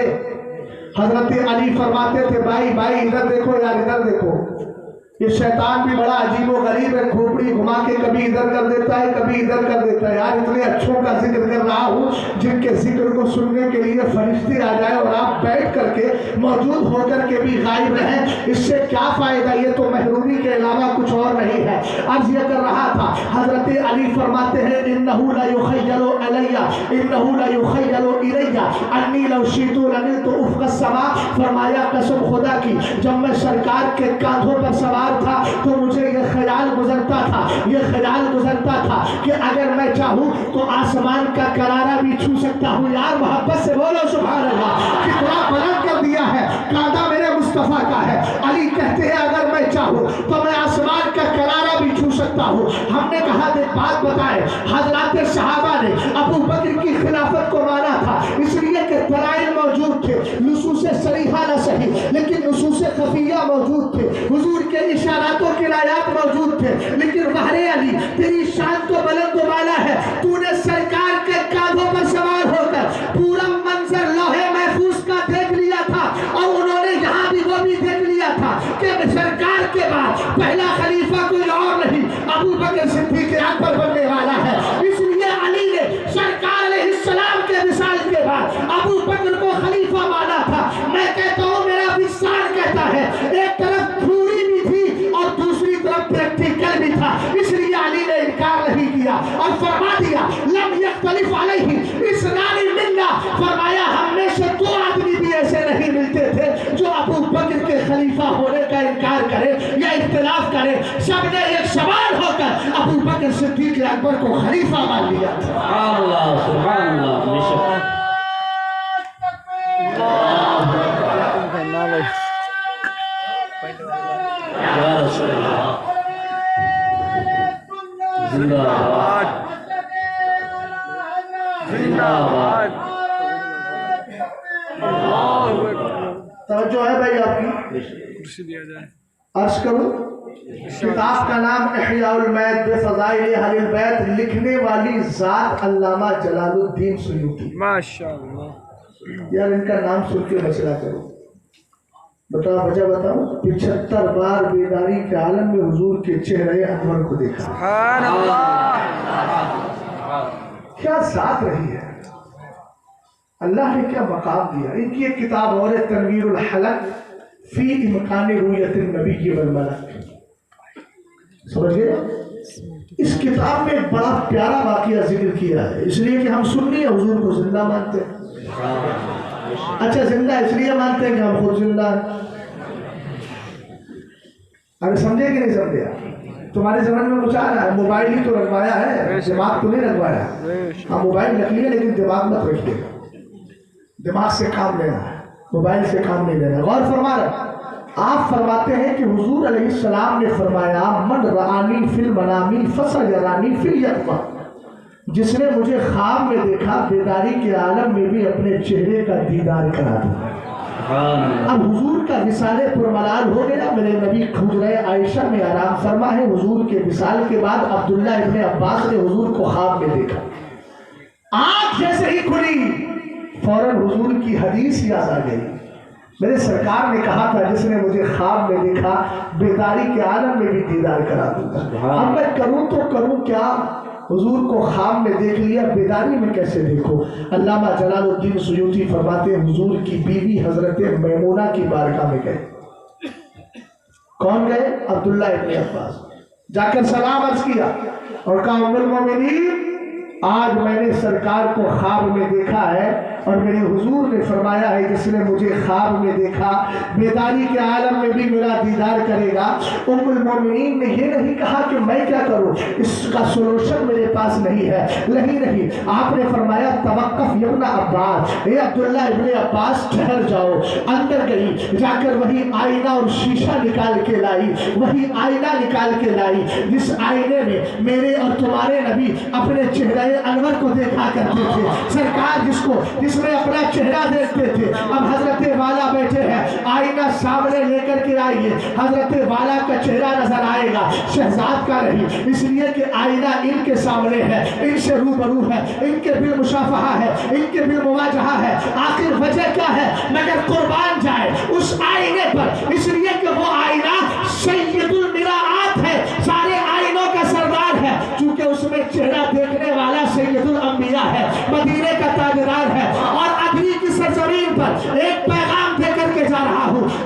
حضرت علی فرماتے تھے بھائی بھائی ادھر دیکھو یار ادھر دیکھو، یہ شیطان بھی بڑا عجیب و غریب ہے، کھوپڑی گھما کے کبھی ادھر کر دیتا ہے کبھی ادھر کر دیتا ہے۔ یار اتنے اچھوں کا ذکر کر رہا ہوں جن کے ذکر کو سننے کے لیے فرشتے آ جائے اور آپ بیٹھ کر کے موجود ہو کر کے بھی غائب رہیں، اس سے کیا فائدہ؟ یہ تو محرومی کے علاوہ کچھ اور نہیں ہے۔ عرض یہ کر رہا تھا، حضرت علی فرماتے ہیں انہو لا یخیل علی انہو لا یخیل الی انی لو شئت لنلت افق السماء، فرمایا قسم خدا کی جب میں سرکار کے کاندھوں پر سوار تھا تو مجھے یہ خیال گزرتا تھا کہ اگر میں چاہوں تو آسمان کا کنارہ بھی چھو سکتا ہوں۔ یار محبت سے بولو سبحان اللہ، کتنا بلند کر دیا ہے، کاندھا میرے مصطفیٰ کا ہے۔ علی کہتے ہیں اگر میں چاہوں تو میں آسمان کا کنارہ بھی چھو سکتا ہوں۔ ہم نے کہا ایک بات بتائے، حضرات صحابہ نے ابو بکر کی خلافت کو مانا تھا اس لیے کہ دلائل موجود تھے، نصوص صریحہ نہ صحیح لیکن نصوص خفیہ موجود تھے، حضور کے اشارات و کنایات موجود تھے، لیکن بہر علی تیری شان تو بلند و بالا ہے، تو نے سرکار کے کاندھوں پر سوار ہو کر پورا منظر لوح محفوظ کا دیکھ لیا تھا، اور انہوں نے یہاں بھی وہ بھی دیکھ لیا تھا کہ سرکار کے بعد پہلا خلیفہ کوئی اور نہیں، ابو بکر صدیق اکبر بننے والا ہے۔ اس لیے علی نے سرکار علیہ السلام کے وصال کے بعد ابو بکر کو خلیفہ مانا تھا۔ میں کہتا ہوں میرا وصال کہتا ہے ایک طرف تھوڑی بھی تھی اور دوسری طرف پریکٹیکل بھی تھا، اس لیے علی نے انکار نہیں کیا اور فرما دیا لم یختلف علیہ اثنان منا، فرمایا ہم میں سے دو آدمی بھی ایسے نہیں ملتے تھے جو ابو بکر کے خلیفہ ہونے کا انکار کرے یا اختلاف کرے، سب نے ایک سوال ہو کر ابو بکر صدیق اکبر کو خلیفہ مان لیا۔ سبحان اللہ سبحان اللہ، بے شک یا رسول اللہ، زندہ باد زندہ باد۔ توجہ ہے بھائی آپ کی؟ عرض کروں کتاب کا نام احیاء المیت بفضائل اہل البیت، لکھنے والی ذات علامہ جلال الدین سیوطی۔ ماشاءاللہ یار ان کا نام سن کے مسئلہ کرو، بتاؤ وجہ بتاؤ۔ 75 بار بیداری کے عالم میں حضور کے چہرے انور کو دیکھا۔ سبحان اللہ، کیا ذات رہی ہے، اللہ نے کیا مقام دیا۔ ان کی ایک کتاب اور ہے تنویر الحلق فی امکان رؤیت النبی والملک، سمجھ گئے؟ اس کتاب میں ایک بڑا پیارا واقعہ ذکر کیا ہے، اس لیے کہ ہم سنی حضور کو زندہ مانتے ہیں۔ اچھا زندہ اس لیے مانتے ہیں کہ ہم خود زندہ ہیں۔ ارے سمجھے کہ نہیں سمجھے؟ تمہارے زمانے میں کچھ آ رہا ہے، موبائل ہی تو رکھوایا ہے، دماغ تو نہیں رکھوایا۔ ہاں موبائل رکھ لیے لیکن دماغ مت رکھیے، دماغ سے کام لینا ہے، موبائل سے کام نہیں لینا۔ غور فرما رہے آپ فرماتے ہیں کہ حضور علیہ السلام نے فرمایا من رآنی فی المنامی فسیرانی فی الیقظہ، جس نے مجھے خواب میں دیکھا بیداری کے عالم میں بھی اپنے چہرے کا دیدار کرا دیا۔ اب حضور کا وصال پرملال ہو گیا، میرے نبی حجرہ عائشہ میں آرام فرما ہے۔ حضور کے وصال کے بعد عبداللہ ابن عباس نے حضور کو خواب میں دیکھا، آنکھ جیسے ہی کھلی فوراً حضور کی حدیث یاد آ گئی، میرے سرکار نے کہا تھا جس نے مجھے خواب میں دیکھا بیداری کے عالم میں بھی دیدار کرا دوں گا۔ اب میں کروں تو کروں کیا؟ حضور کو خواب میں دیکھ لیا، بیداری میں کیسے دیکھو؟ علامہ جلال الدین سیوطی فرماتے ہیں حضور کی بیوی حضرت میمونہ کی بارگاہ میں گئے۔ کون گئے؟ عبداللہ ابن عباس۔ جا کر سلام عرض کیا اور کہا ام المومنین آج میں نے سرکار کو خواب میں دیکھا ہے اور میرے حضور نے فرمایا ہے جس نے مجھے خواب میں دیکھا بیداری کے عالم میں بھی میرا دیدار کرے گا۔ ام المومنین نے یہ نہیں کہا کہ میں کیا کروں، اس کا سولوشن میرے پاس نہیں ہے، نہیں آپ نے فرمایا توقف یا ابن عباس، اے عبداللہ ابن عباس ٹھہر جاؤ۔ اندر گئی، جا کر وہی آئینہ اور شیشہ نکال کے لائی، وہی آئینہ نکال کے لائی جس آئینے میں میرے اور تمہارے نبی اپنے چہرے انور کو دیکھا کرتے تھے۔ سرکار جس میں اپنا چہرہ دیکھتے تھے، اب حضرت والا بیٹھے ہیں، آئینہ سامنے لے کر کے آئیے، حضرت والا کا چہرہ نظر آئے گا، شہزاد کا نہیں، اس لیے کہ آئینہ ان کے سامنے ہے، ان سے روبرو ہے، ان کے بالمشافہہ ہے، ان کے بالمواجہہ ہے۔ آخر وجہ کیا ہے مگر قربان جائے اس آئینے پر، اس لیے کہ وہ آئینہ سید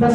10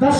10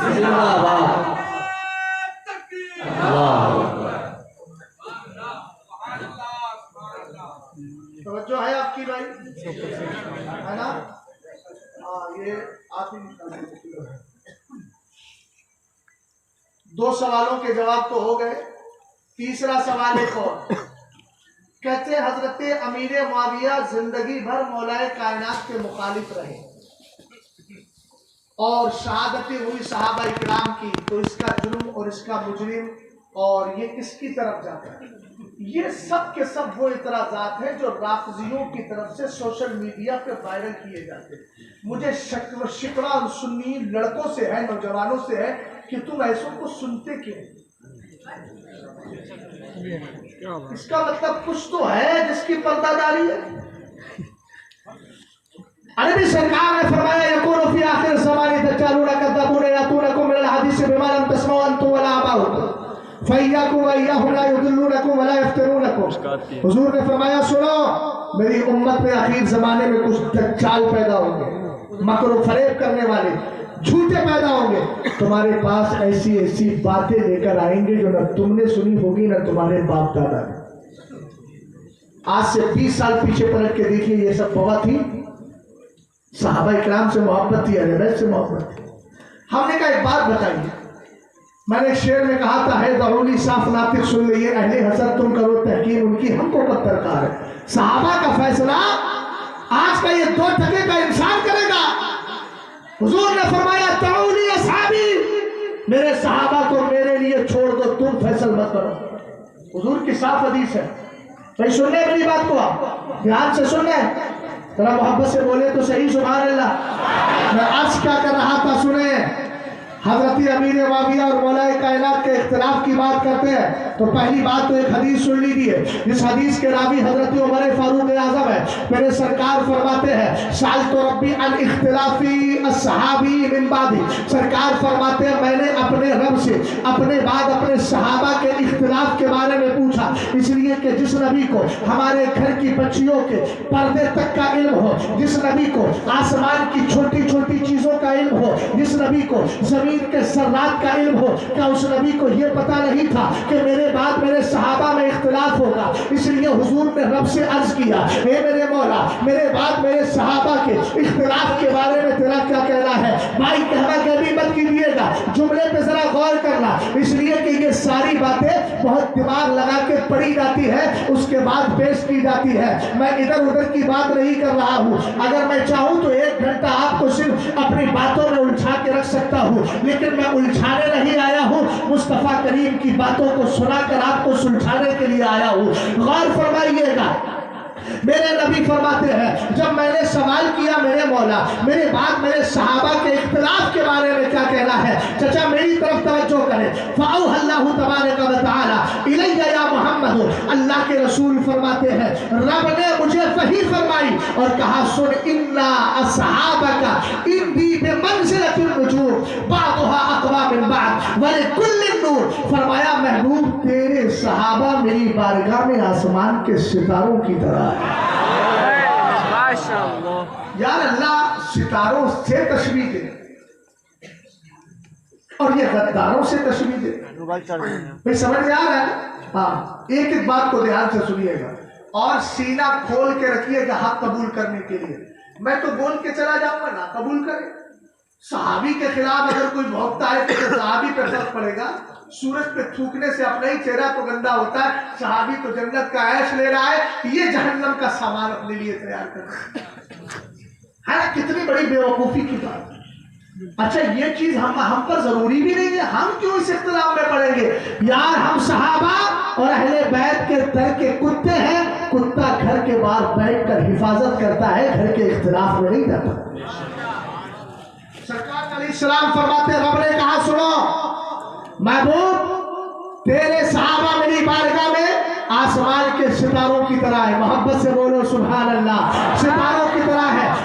زندہ باد اللہ توجہ ہے آپ کی بھائی ہے نا؟ ہاں یہ آپ ہی نکال دیں۔ دو سوالوں کے جواب تو ہو گئے، تیسرا سوال ایک اور کہتے ہیں حضرت امیر معاویہ زندگی بھر مولائے کائنات کے مخالف رہے اور شہادتیں ہوئی صحابہ اکرام کی، تو اس کا جرم اور اس کا مجرم اور یہ کس کی طرف جاتا ہے؟ یہ سب کے سب وہ اعتراضات ہیں جو رافضیوں کی طرف سے سوشل میڈیا پہ وائرل کیے جاتے ہیں۔ مجھے شکوہ ان سنی لڑکوں سے ہے، نوجوانوں سے ہے کہ تم ایسوں کو سنتے کیوں؟ اس کا مطلب کچھ تو ہے جس کی پردہ داری ہے۔ عربی سرکار نے فرمایا یکون فی آخر الزمان دجالون کذابون یاتونکم من الحدیث بما لم تسمعوا انتم ولا آباؤکم فإیاکم وإیاہم لا یضلونکم ولا یفتنونکم۔ حضور نے فرمایا سنو، میری امت میں آخر زمانے میں کچھ دجال پیدا ہوں گے، مکر و فریب کرنے والے جھوٹے پیدا ہوں گے، تمہارے پاس ایسی ایسی باتیں لے کر آئیں گے جو نہ تم نے سنی ہوگی نہ تمہارے باپ دادا نے۔ آج سے 20 سال پیچھے پلٹ کے دیکھیے، یہ سب بہت ہی صحابہ اکرام سے محبت تھی، اہل بیت سے محبت تھی۔ ہم نے کہا ایک بات بتائیے، میں نے ایک شعر میں کہا تھا ہے ضروری صاف ناطق سن لئیے، اہل حسد تم کرو تحقیر ان کی ہم کو کب درکار ہے۔ صحابہ کا فیصلہ آج کا یہ 2 ٹکے کا انسان کرے گا۔ حضور نے فرمایا تعونی اصحابی، میرے صحابہ کو میرے لیے چھوڑ دو، تم فیصل مت کرو۔ حضور کی صاف حدیث ہے بھائی، سن لیں میری بات کو، آپ دھیان سے سن لیں، ذرا محبت سے بولے تو صحیح سبحان اللہ۔ میں عرض کیا کر رہا تھا سنیں، حضرت امیر معاویہ اور مولائے کائنات کے اختلاف کی بات کرتے ہیں تو پہلی بات تو ایک حدیث سن لیجیے، جس حدیث کے راوی حضرت عمر فاروق اعظم ہے۔ میرے سرکار فرماتے ہیں سألت ربی عن اختلافی الصحابی من بعدی، سرکار فرماتے ہیں میں نے اپنے رب سے اپنے بعد اپنے صحابہ کے اختلاف کے بارے میں پوچھا، اس لیے کہ جس نبی کو ہمارے گھر کی بچیوں کے پردے تک کا علم ہو، جس نبی کو آسمان کی چھوٹی چھوٹی چیزوں کا علم ہو، جس نبی کو زمین کے ذرات کا علم ہو، کیا اس نبی کو یہ پتا نہیں تھا کہ میرے بعد میرے صحابہ میں اختلاف ہوگا؟ اس لیے حضور نے رب سے عرض کیا اے میرے مولا، میرے بعد میرے صحابہ کے اختلاف کے بارے میں تیرا کیا کہنا ہے؟ بھائی کہنا کہنی مت کیجیے گا، جملے پہ ذرا غور کرنا، اس لیے کہ یہ ساری باتیں بہت دماغ لگا کے پڑھی جاتی ہے، اس کے بعد پیش کی جاتی ہے۔ میں ادھر ادھر کی بات نہیں کر رہا ہوں، اگر میں چاہوں تو 1 گھنٹہ آپ کو صرف اپنی باتوں میں الجھا کے رکھ سکتا ہوں، لیکن میں الجھانے نہیں آیا ہوں، مصطفیٰ کریم کی باتوں کو سنا کر آپ کو سلجھانے کے لیے آیا ہوں۔ غور فرمائیے گا، میرے نبی فرماتے ہیں جب میں نے سوال کیا میرے مولا میرے بعد میرے صحابہ کے اختلاف کے بارے میں کیا کہنا ہے، چچا میری طرف توجہ کریں، فَأَوْحَى اللَّهُ تَبَارَكَ وَتَعَالَى إِلَيَّ يَا مُحَمَّدُ، اللہ کے رسول فرماتے ہیں رب نے مجھے وحی فرمائی اور کہا سن اِنَّا أَصْحَابَكَ عِنْدِي بِمَنْزِلَةِ النُّجُومِ بَعْضُهَا أَقْوَىٰ مِنْ بَعْضٍ وَلِكُلٍّ نُّورٌ، فرمایا محبوب تیرے صحابہ میری بارگاہ میں آسمان کے ستاروں کی طرح ہے۔ یار اللہ ستاروں سے تشبیہ دے اور یہ غداروں سے تشبیہ دے، بھئی سمجھ میں آ رہا ہے؟ ہاں ایک ایک بات کو دھیان سے سنیے گا اور سینہ کھول کے رکھیے گا حق قبول کرنے کے لیے۔ میں تو بول کے چلا جاؤں گا، نہ قبول کرے۔ صحابی کے خلاف اگر کوئی بھونکتا ہے تو صحابی پہ فرق پڑے گا، سورج پہ تھوکنے سے اپنا ہی چہرہ تو گندا ہوتا ہے، صحابی تو جنت کا عیش لے رہا ہے، یہ جہنم کا سامان اپنے لیے تیار کر رہا ہے نا؟ کتنی بڑی بیوقوفی کی بات۔ اچھا یہ چیز ہم پر ضروری بھی نہیں ہے، ہم کیوں اس اختلاف میں پڑیں گے؟ یار ہم صحابہ اور اہل بیت کے در کے کتے ہیں، کتا گھر کے باہر بیٹھ کر حفاظت کرتا ہے، گھر کے اختلاف میں نہیں جاتا۔ سرکار علیہ السلام فرماتے رب نے کہا سنو محبوب تیرے صحابہ میری بارگاہ میں آسمان کے ستاروں کی طرح ہے، محبت سے بولو سبحان اللہ، ستاروں کی طرح ہے۔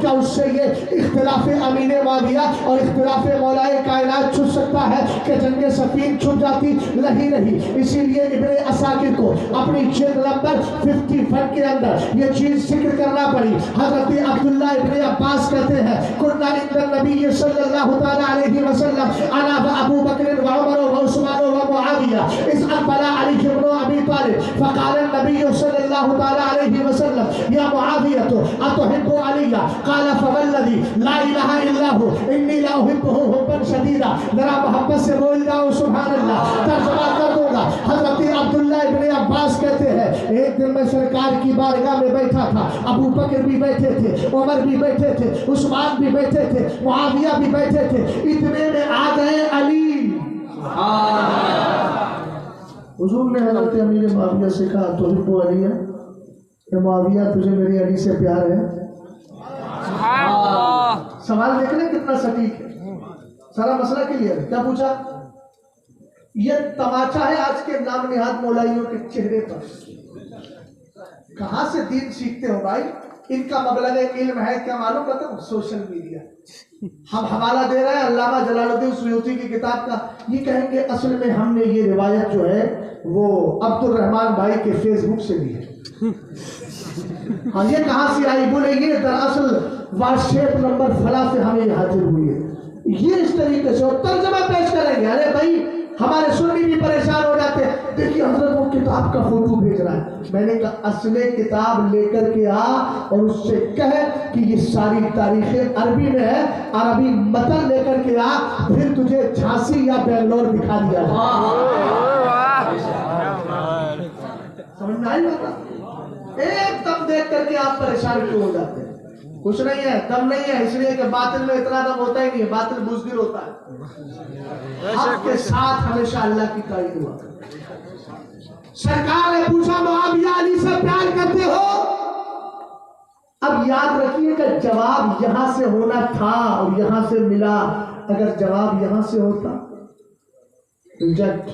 کیا اس سے یہ اختلاف امین معاویہ اور اختلاف مولائے کائنات چھپ سکتا ہے کہ جنگ صفین چھپ جاتی؟ نہیں۔ اسی لیے ابن عساکر کو اپنی جلد نمبر 51 کے اندر یہ چیز ذکر کرنا پڑی۔ حضرت عبداللہ ابن عباس کہتے ہیں کنا عند النبی صلی اللہ تعالی علیہ وسلم انا و ابو بکر و عمر و عثمان و معاویہ اذ اقبل علی بن ابی طالب فقال النبی صلی اللہ تعالی علیہ وسلم یا معاویہ اتحب علی؟ قال فوالذی لا الہ الا ہو انی لا احبہ حبا شدیدا۔ ذرا محبت سے بول جاؤ سبحان اللہ، ترجمہ کر دوں گا۔ حضرت عبداللہ ابن عباس کہتے ہیں ایک دن میں سرکار کی بارگاہ میں بیٹھا تھا، ابو بکر بھی بیٹھے تھے، عمر بھی بیٹھے تھے، عثمان بھی بیٹھے تھے، معاویہ بھی بیٹھے تھے، اتنے میں آ گئے علی۔ حضور نے حضرت امیر معاویہ سے کہا تحب علی ہے کہ معاویہ تجھے میرے علی سے پیار ہے؟ سوال دیکھ لیں کتنا سٹیک ہے، سارا مسئلہ کلیئر ہے۔ کیا پوچھا؟ یہ تماچا ہے آج کے نام نہاد مولائیوں کے چہرے پر۔ کہاں سے دین سیکھتے ہو بھائی؟ ان کا مبلغ علم ہے کیا معلوم؟ پتہ سوشل میڈیا۔ ہم حوالہ دے رہے ہیں علامہ جلال الدین سیوطی کی کتاب کا، یہ کہیں گے اصل میں ہم نے یہ روایت جو ہے وہ عبد الرحمن بھائی کے فیس بک سے لی ہے۔ ہاں یہ کہاں سے آئی؟ بولے یہ دراصل واٹس ایپ نمبر فلاں سے ہمیں حاصل ہوئی ہے۔ یہ اس طریقے سے اور ترجمہ پیش کریں گے۔ ارے بھائی ہمارے سنی بھی پریشان ہو جاتے ہیں، دیکھیے حضرت وہ کتاب کا فوٹو بھیج رہا ہے۔ میں نے کہا اصل کتاب لے کر کے آ اور اس سے کہے کہ یہ ساری تاریخ عربی میں ہے، عربی متن لے کر کے آ، پھر تجھے جھانسی یا بنگلور دکھا دیا جائے۔ سمجھ میں آئی بات؟ ایک دم دیکھ کر کے آپ پریشان کیوں ہو جاتے ہیں؟ کچھ نہیں ہے، دم نہیں ہے، اس لیے کہ باطل میں اتنا دم ہوتا ہی نہیں ہے، باطل بزدل ہوتا ہے۔ حق کے ساتھ ہمیشہ اللہ کی تائید ہوا۔ سرکار نے پوچھا معاویہ علی سے پیار کرتے ہو؟ اب یاد رکھیے کہ جواب یہاں سے ہونا تھا اور یہاں سے ملا۔ اگر جواب یہاں سے ہوتا ریجیکٹ۔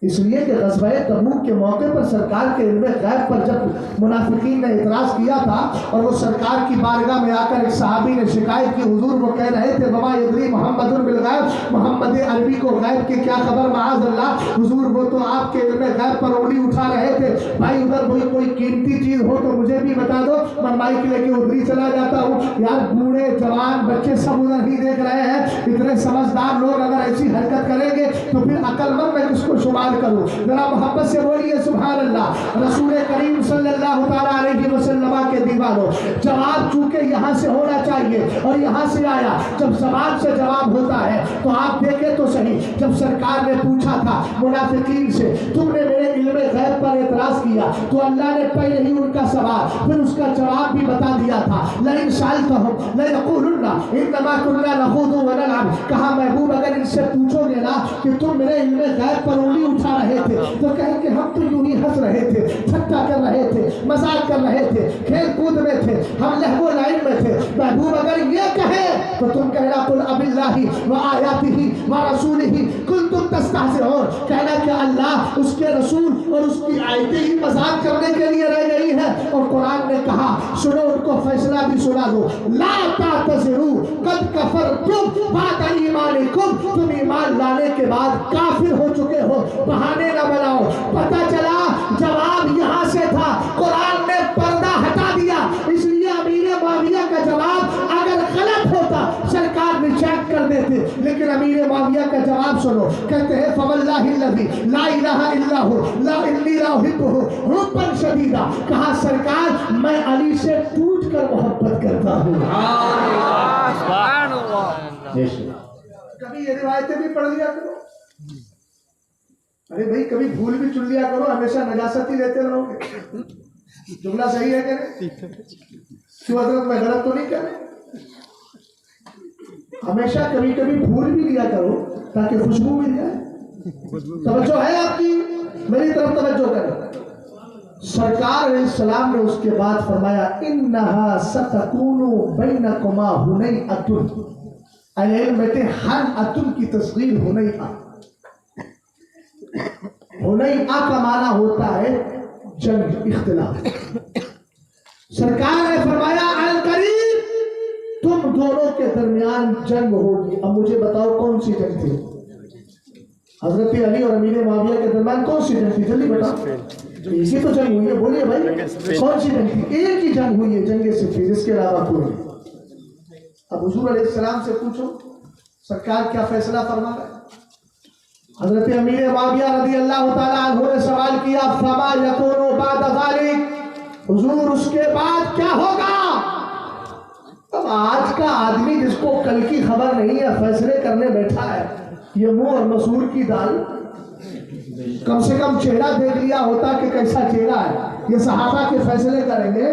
اس لیے کہ غزوہ تبوک کے موقع پر سرکار کے علم غیب پر جب منافقین نے اعتراض کیا تھا اور وہ سرکار کی بارگاہ میں آ کر ایک صحابی نے شکایت کی، حضور وہ کہہ رہے تھے وما یدری محمد بالغیب، محمد عربی کو غیب کی کیا خبر معاذ اللہ، حضور وہ تو آپ کے علم غیب پر انگلی اٹھا رہے تھے، بھائی ادھر کوئی قیمتی چیز ہو تو مجھے بھی بتا دو، میں مائک لے کے ادھر ہی چلا جاتا ہوں۔ یار بوڑھے جوان بچے سب ادھر ہی دیکھ رہے ہیں، اتنے سمجھدار لوگ اگر ایسی حرکت کریں گے تو پھر عقل مند میں کس کو شمار کروں؟ ذرا محبت سے بولیے سبحان اللہ۔ رسول کریم صلی اللہ تعالیٰ علیہ وسلم کے دیوانوں، جواب چونکہ یہاں سے ہونا چاہیے اور یہاں سے آیا۔ جب زبان سے جواب ہوتا ہے تو آپ دیکھیں تو صحیح، جب سرکار نے پوچھا تھا منافقین سے تم نے میرے علم غیب پر اعتراض کیا تو اللہ نے پہلے ہی ان کا سوال پھر اس کا جواب بھی بتا دیا تھا۔ لئن سألتهم ليقولن انما كنا نخوض ونلعب، کہا محبوب اگر ان سے پوچھو گے نا کہ تم میرے علم غیب پر انگلی اٹھا رہے تھے تو کہیں کہ ہم تو یوں ہی ہنس رہے تھے، ٹھٹا کر رہے تھے، مزاق کر رہے تھے، کھیل کود میں تھے، ہم لہو لعب میں تھے۔ محبوب اگر یہ کہے تو تم کہنا قل اب اللہ و آیاتہ و رسولہ کنتم تستہزئون، کہنا کہ اللہ اس کے رسول اور اس کی آیتیں ہی مزاق کرنے کے لیے رہ گئی ہے۔ اور قرآن نے کہا سنو ان کو فیصلہ بھی سنا دو، لا تعتذروا قد کفرتم بعد ایمانکم، تم ایمان لانے کے بعد کافر ہو چکے ہو، بہانے نہ بناؤ۔ پتہ چلا جواب یہاں سے تھا، قرآن نے پردہ ہٹا دیا۔ اس لیے امیر معاویہ کا جواب اگر غلط ہوتا سرکار ریجیکٹ کر دیتے، لیکن امیر معاویہ کا جواب سنو، کہتے ہیں فواللہ الذی لا الہ الا ہو لا انی لا احبہ حبا شدیدا، کہا سرکار میں علی سے ٹوٹ کر محبت کرتا ہوں۔ سبحان اللہ۔ کبھی یہ روایتیں بھی پڑھ لیا کرو، ارے بھائی کبھی بھول بھی چن لیا کرو، ہمیشہ نجاست ہی لیتے رہو گے۔ جملہ صحیح ہے کہ نہیں؟ کیوں حضرت میں غلط تو نہیں کہہ رہا؟ ہمیشہ کبھی کبھی بھول بھی لیا کرو تاکہ خوشبو مل جائے۔ توجہ ہے آپ کی؟ میری طرف توجہ کریں۔ سرکار علیہ السلام نے اس کے بعد فرمایا انہا ستکون بینکما ہنیئۃ، علم بیٹے حنعۃ کی تصغیر ہنیئہ، ہنیئہ کا معنی ہوتا ہے جنگ، اختلاف۔ سرکار نے فرمایا القریب تم دونوں کے درمیان جنگ ہوگی. اب مجھے بتاؤ کون سی جنگ تھی؟ حضرت علی اور امیر معاویہ کے درمیان کون سی جنگ تھی؟ جلدی بتاؤ. اسی تو جنگ ہوئی ہے، بولیے بھائی کون سی جنگ تھی؟ ایک ہی جنگ ہوئی ہے، جنگ صفین، اس کے علاوہ کوئی نہیں. اب حضور علیہ السلام سے پوچھو سرکار کیا فیصلہ فرما رہے؟ حضرت امیر معاویہ رضی اللہ تعالیٰ عنہ نے سوال کیا فما یکون بعد ذلک، حضور اس کے بعد کیا ہوگا؟ اب آج کا آدمی جس کو کل کی خبر نہیں ہے فیصلے کرنے بیٹھا ہے، یہ منہ اور مسور کی دال. کم سے کم چہرہ دیکھ لیا ہوتا کہ کیسا چہرہ ہے. یہ صحابہ کے فیصلے کریں گے؟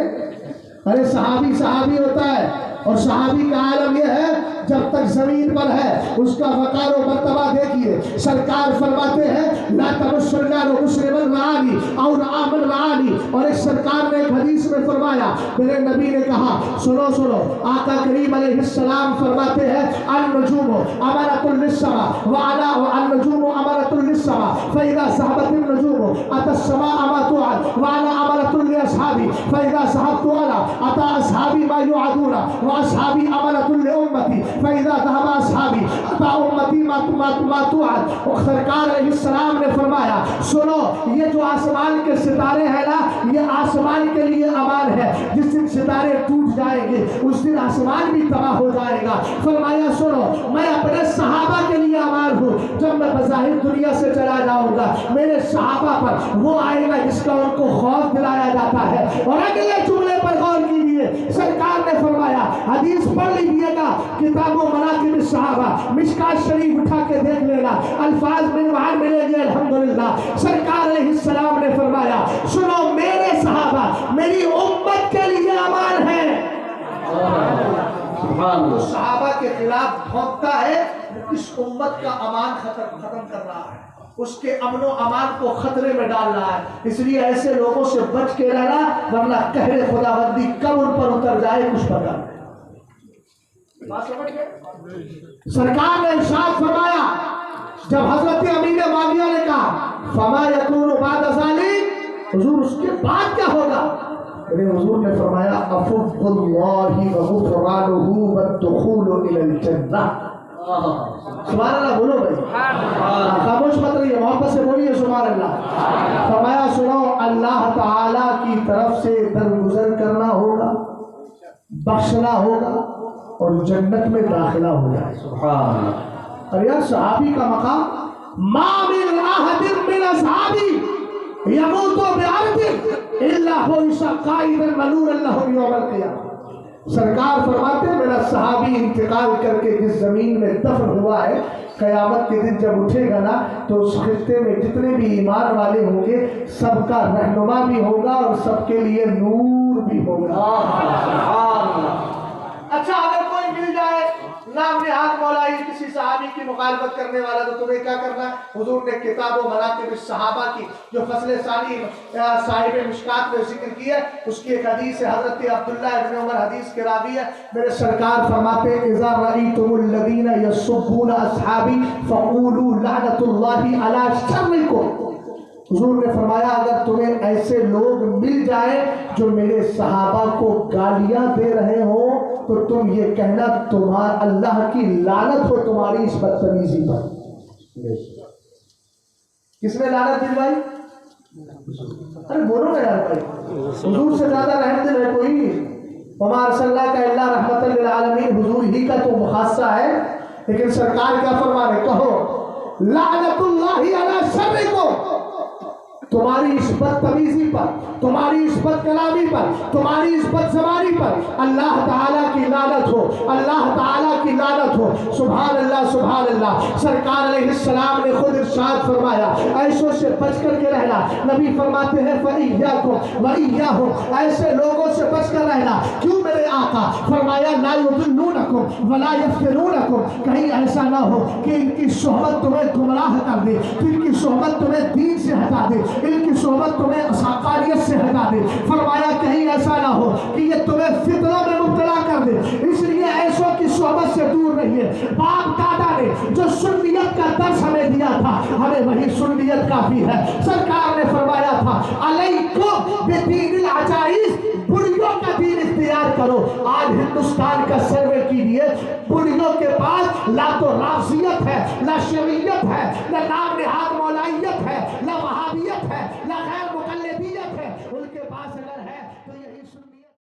ارے صحابی صحابی ہوتا ہے، اور صحابی کا عالم یہ ہے جب تک زمین پر ہے اس کا وقار و مرتبہ دیکھیے. سرکار فرماتے ہیں لا تبشرنا مسلم رعانی او عامل رعانی. اور ایک سرکار نے ایک حدیث میں فرمایا، میرے نبی نے کہا سنو سنو، آقا کریم علیہ السلام فرماتے ہیں النجوم امارۃ للسماء وعلى النجوم امارۃ للسماء فاذا ذهبت النجوم اتى السماء ما توعد وعلى امارۃ لاصحابي فاذا ذهبت انا اتى اصحابي ما يوعدون واصحابي امارۃ لامتي فاذا ذهب اصحابي اتى امتي ما توعد. سرکار علیہ السلام نے فرمایا سنو، یہ جو آسمان کے ستارے ہیں نا، یہ آسمان کے لیے امان ہے. جس دن ستارے ٹوٹ جائیں گے اس دن آسمان بھی تباہ ہو جائے گا. فرمایا سنو، میں اپنے صحابہ کے لیے امان ہوں. جب میں بظاہر دنیا سے چلا جاؤں گا میرے صحابہ پر وہ آئے گا جس کا ان کو خوف دلایا جاتا ہے. اور اگلے جملے پر غور کیجیے، سرکار نے فرمایا حدیث پڑھ لیجیے گا، کتاب و مناقب الصحابہ مشکات شریف اٹھا کے دیکھ لینا، الفاظ میں وہاں ملیں گے الحمدللہ. سرکار علیہ السلام نے فرمایا سنو، میرے صحابہ میری امت کے لیے امان ہے. جو صحابہ کے خلاف بھونکتا ہے اس امت کا امان ختم کر رہا ہے، اس کے امن و امان کو خطرے میں ڈال رہا ہے. اس لیے ایسے لوگوں سے بچ کے رہنا، ورنہ قہر خداوندی کب ان پر اتر جائے کچھ پتہ نہیں. سرکار نے ارشاد فرمایا جب حضرت امیر معاویہ نے کہا فما یکون بعد ذلک، حضور اس کے بعد کیا ہوگا؟ میرے حضور نے فرمایا افضل اللہ وغفرانہ والدخول الی الجنہ. سبحان اللہ بولو بھائی، خاموش مت رہیے، محبت سے بولیے سبحان اللہ. فرمایا سنو، اللہ تعالی کی طرف سے درگزر کرنا ہوگا، بخشنا ہوگا اور جنت میں داخلہ ہو جائے. سبحان اللہ. اور یار صحابی کا مقام، ما من احد من اصحابی یموت بعرض الا بعث قائدا ملولا له یوم القیامہ. سرکار فرماتے ہیں میرا صحابی انتقال کر کے جس زمین میں دفن ہوا ہے، قیامت کے دن جب اٹھے گا نا تو اس خطے میں جتنے بھی ایمان والے ہوں گے سب کا رہنما بھی ہوگا اور سب کے لیے نور بھی ہوگا. اچھا اگر کوئی مل جائے نام نہاد مولائی کسی صحابی کی مخالفت کرنے والا تو تمہیں کیا کرنا ہے؟ حضور نے کتاب و مناقب الصحابہ کی جو فصل ثانی صاحب مشکات میں ذکر کی ہے اس کی ایک حدیث ہے، حضرت عبداللہ ابن عمر حدیث کے راوی ہے. میرے سرکار فرماتے ہیں اذا رأیتم الذین یسبون اصحابی فقولوا لعنۃ اللہ علی شرکم. حضور نے فرمایا اگر تمہیں ایسے لوگ مل جائیں جو میرے صحابہ کو گالیاں دے رہے ہوں تو تم یہ کہنا تمہارا اللہ کی لعنت ہو تمہاری اس بدتمیزی پر. کس نے لعنت دلوائی؟ ارے بولو نا یار بھائی، حضور سے زیادہ رحم دل ہے کوئی؟ وما ارسلناک الا رحمۃ للعالمین، حضور ہی کا تو خاصہ ہے. لیکن سرکار کیا فرما رہے؟ کہو لعنت اللہ علی شرکم، تمہاری اس بدتمیزی پر، تمہاری اس بد کلامی پر، تمہاری اس بد زبانی پر اللہ تعالیٰ کی لعنت ہو، اللہ تعالیٰ کی لعنت ہو. سبحان اللہ سبحان اللہ. سرکار علیہ السلام نے خود ارشاد فرمایا ایسوں سے بچ کر کے رہنا. نبی فرماتے ہیں فَإِيَّاكُمْ وَإِيَّاهُمْ، ایسے لوگوں سے بچ کر رہنا. کیوں میرے آقا؟ فرمایا لَا يُضِلُّونَكُمْ وَلَا يَفْتِنُونَكُمْ، کہیں ایسا نہ ہو کہ ان کی صحبت تمہیں گمراہ کر دے، ان کی صحبت تمہیں دین سے ہٹا دے، ان کی صحبت تمہیں اساقاریت سے ہٹا دے. فرمایا کہیں ایسا نہ ہو کہ یہ تمہیں فتنوں میں مبتلا کر دے، اس لیے ایسوں کی صحبت سے دور رہیے. باپ دادا نے جو سنیت کا درس ہمیں دیا تھا ہمیں وہی سنیت کافی ہے. سرکار نے فرمایا تھا علیکم بدین العجائز، بڑھیوں کا کرو. آج ہندوستان کا سروے کیجیے, بڑھیوں کے پاس نہ تو رافضیت ہے, نہ شیعیت ہے, نہ نام نہاد مولائیت ہے, نہ وہابیت ہے,